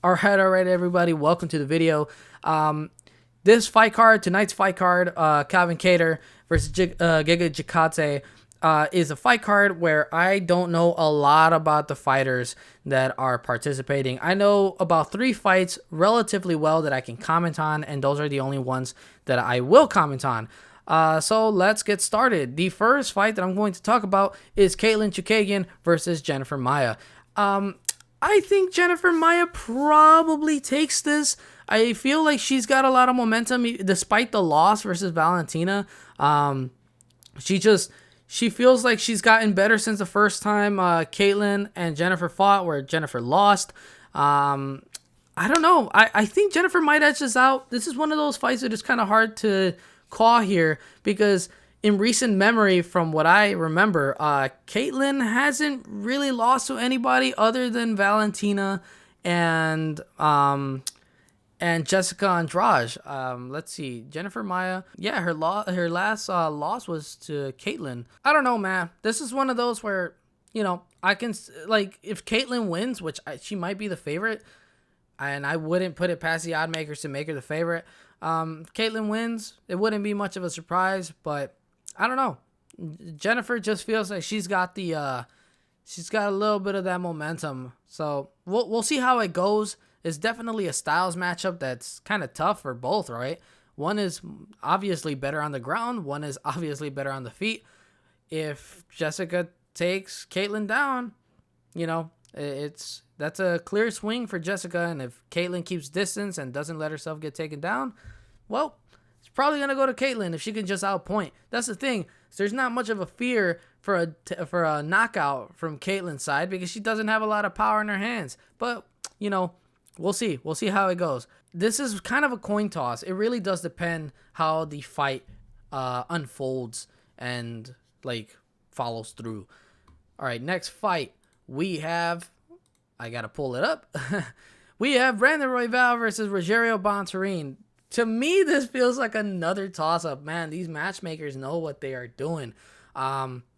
All right, everybody. Welcome to the video. This fight card, tonight's fight card, Calvin Kattar versus Giga Chikadze, is a fight card where I don't know a lot about the fighters that are participating. I know about 3 fights relatively well that I can comment on, and those are the only ones that I will comment on. So let's get started. The first fight that I'm going to talk about is Chikadze versus Jennifer Maia. I think Jennifer Maia probably takes this. I feel like she's got a lot of momentum despite the loss versus Valentina. She feels like she's gotten better since the first time Caitlyn and Jennifer fought, where Jennifer lost. I don't know. I think Jennifer might edge this out. This is one of those fights that is kind of hard to call here because in recent memory, from what I remember, Caitlyn hasn't really lost to anybody other than Valentina and Jessica Andrade. Let's see, Jennifer Maia. Yeah, her last loss was to Caitlyn. I don't know, man. This is one of those where, you know, I can, like, if Caitlyn wins, which she might be the favorite, and I wouldn't put it past the odd makers to make her the favorite. Caitlyn wins, it wouldn't be much of a surprise, but I don't know. Jennifer just feels like she's got a little bit of that momentum. So we'll see how it goes. It's definitely a styles matchup that's kind of tough for both, right? One is obviously better on the ground. One is obviously better on the feet. If Jessica takes Caitlyn down, you know, that's a clear swing for Jessica. And if Caitlyn keeps distance and doesn't let herself get taken down, well, it's probably going to go to Caitlyn if she can just outpoint. That's the thing. So there's not much of a fear for a knockout from Caitlyn's side because she doesn't have a lot of power in her hands. But, you know, we'll see. We'll see how it goes. This is kind of a coin toss. It really does depend how the fight unfolds and, like, follows through. All right, next fight. We have... I got to pull it up. We have Brandon Royval versus Rogerio Bontorin. To me, this feels like another toss-up. Man, these matchmakers know what they are doing.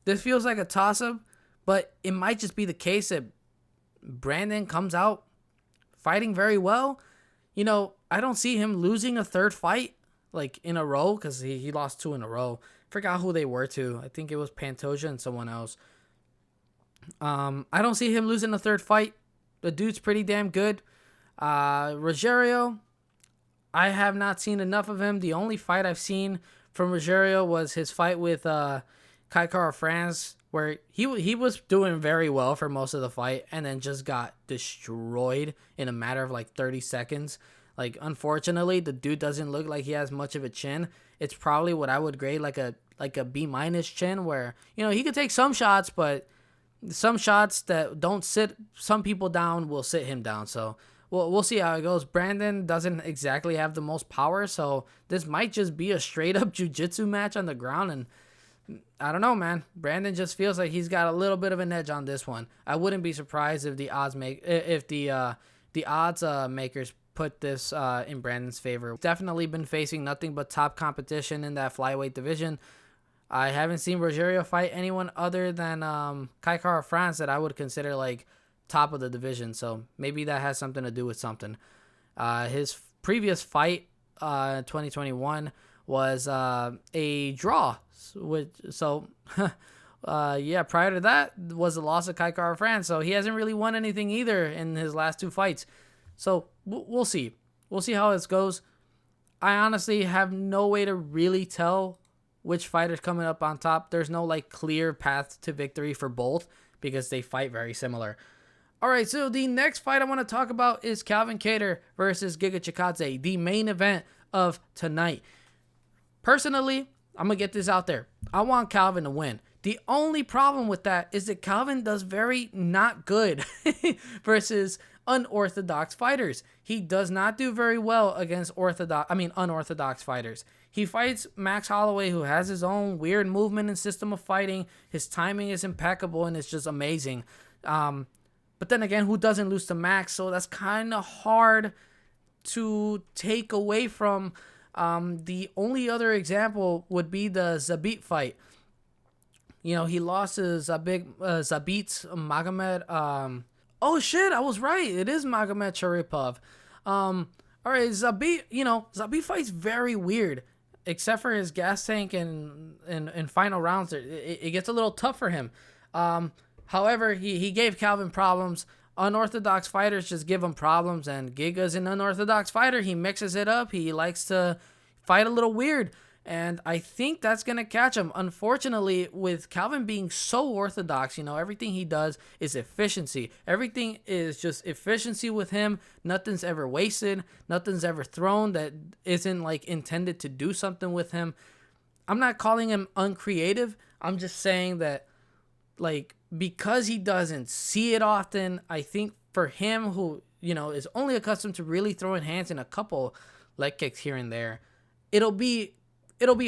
This feels like a toss-up, but it might just be the case that Brandon comes out fighting very well. You know, I don't see him losing a third fight, like, in a row, because he lost 2 in a row. Forgot who they were to. I think it was Pantoja and someone else. I don't see him losing a third fight. The dude's pretty damn good. Rogerio, I have not seen enough of him. The only fight I've seen from Rogerio was his fight with Kattar France, where he was doing very well for most of the fight and then just got destroyed in a matter of like 30 seconds. Like, unfortunately, the dude doesn't look like he has much of a chin. It's probably what I would grade like a B- chin, where, you know, he could take some shots, but some shots that don't sit some people down will sit him down. So we'll see how it goes. Brandon doesn't exactly have the most power, so this might just be a straight up jiu-jitsu match on the ground. And I don't know, man. Brandon just feels like he's got a little bit of an edge on this one. I wouldn't be surprised if the odds makers put this in Brandon's favor. Definitely been facing nothing but top competition in that flyweight division. I haven't seen Rogerio fight anyone other than Kattar France that I would consider like top of the division. So maybe that has something to do with something. His previous fight, 2021, was a draw. Yeah, prior to that was the loss of Kattar France. So he hasn't really won anything either in his last 2 fights. So we'll see. We'll see how this goes. I honestly have no way to really tell which fighter's coming up on top. There's no like clear path to victory for both because they fight very similar. All right, so the next fight I want to talk about is Calvin Kattar versus Giga Chikadze, the main event of tonight. Personally, I'm going to get this out there. I want Calvin to win. The only problem with that is that Calvin does very not good versus unorthodox fighters. He does not do very well against unorthodox fighters. He fights Max Holloway, who has his own weird movement and system of fighting. His timing is impeccable and it's just amazing. But then again, who doesn't lose to Max? So that's kind of hard to take away from. The only other example would be the Zabit fight. You know, he lost to Zabit Magomed Oh shit, I was right. It is Magomed Sharipov. All right, Zabit. Zabit fights very weird, except for his gas tank and in final rounds. It gets a little tough for him. However, he gave Calvin problems. Unorthodox fighters just give him problems, and Giga's an unorthodox fighter. He mixes it up. He likes to fight a little weird. And I think that's going to catch him. Unfortunately, with Calvin being so orthodox, everything he does is efficiency. Everything is just efficiency with him. Nothing's ever wasted. Nothing's ever thrown that isn't like intended to do something with him. I'm not calling him uncreative. I'm just saying that, like, because he doesn't see it often, I think for him who, is only accustomed to really throwing hands and a couple leg kicks here and there, it'll be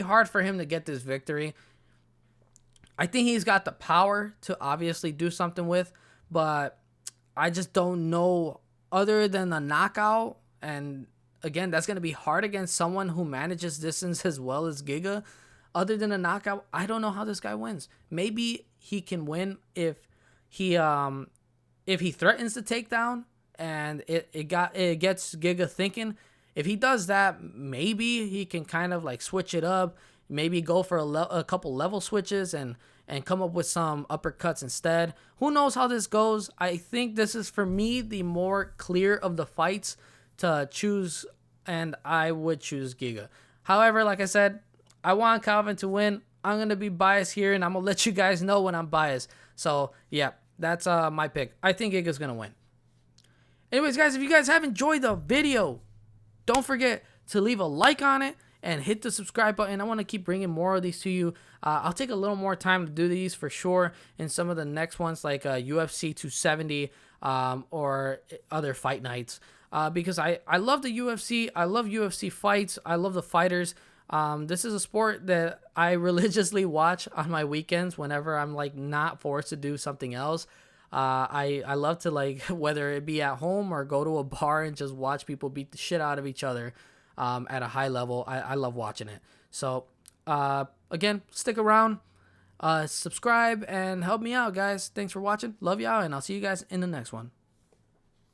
hard for him to get this victory. I think he's got the power to obviously do something with, but I just don't know other than the knockout. And again, that's going to be hard against someone who manages distance as well as Giga. Other than a knockout, I don't know how this guy wins. Maybe he can win if he threatens the takedown and it gets Giga thinking. If he does that, maybe he can kind of like switch it up, maybe go for a couple level switches and come up with some uppercuts instead. Who knows how this goes? I think this is, for me, the more clear of the fights to choose, and I would choose Giga. However, like I said, I want Calvin to win. I'm going to be biased here, and I'm going to let you guys know when I'm biased. So, yeah, that's my pick. I think Giga's going to win. Anyways, guys, if you guys have enjoyed the video, don't forget to leave a like on it and hit the subscribe button. I want to keep bringing more of these to you. I'll take a little more time to do these for sure in some of the next ones, like UFC 270 or other fight nights, because I love the UFC. I love UFC fights. I love the fighters. This is a sport that I religiously watch on my weekends whenever I'm like not forced to do something else. I love to, like, whether it be at home or go to a bar and just watch people beat the shit out of each other at a high level. I love watching it. So, again, stick around, subscribe, and help me out, guys. Thanks for watching. Love y'all, and I'll see you guys in the next one.